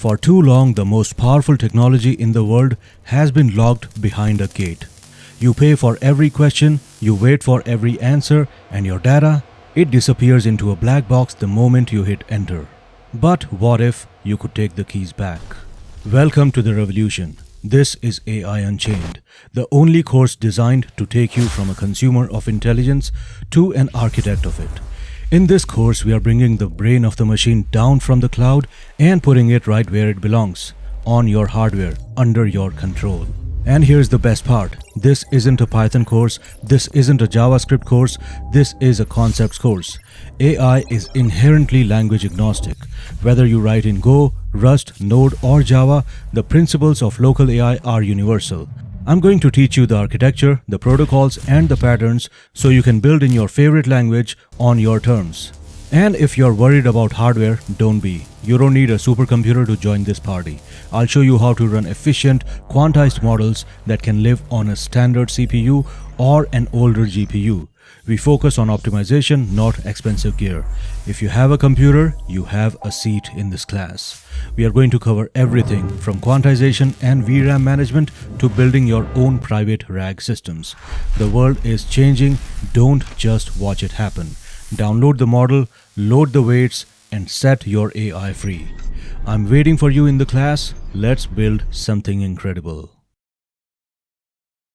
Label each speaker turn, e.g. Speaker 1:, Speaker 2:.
Speaker 1: For too long, the most powerful technology in the world has been locked behind a gate. You pay for every question, you wait for every answer, and your data, it disappears into a black box the moment you hit enter. But what if you could take the keys back? Welcome to the revolution. This is AI Unchained, the only course designed to take you from a consumer of intelligence to an architect of it. In this course, we are bringing the brain of the machine down from the cloud and putting it right where it belongs, on your hardware, under your control. And here's the best part. This isn't a Python course, this isn't a JavaScript course, this is a concepts course. AI is inherently language agnostic. Whether you write in Go, Rust, Node or Java, the principles of local AI are universal. I'm going to teach you the architecture, the protocols and the patterns so you can build in your favorite language on your terms. And if you're worried about hardware, don't be. You don't need a supercomputer to join this party. I'll show you how to run efficient, quantized models that can live on a standard CPU or an older GPU. We focus on optimization, not expensive gear. If you have a computer, you have a seat in this class. We are going to cover everything from quantization and VRAM management to building your own private RAG systems. The world is changing, don't just watch it happen. Download the model, load the weights, and set your AI free. I'm waiting for you in the class. Let's build something incredible.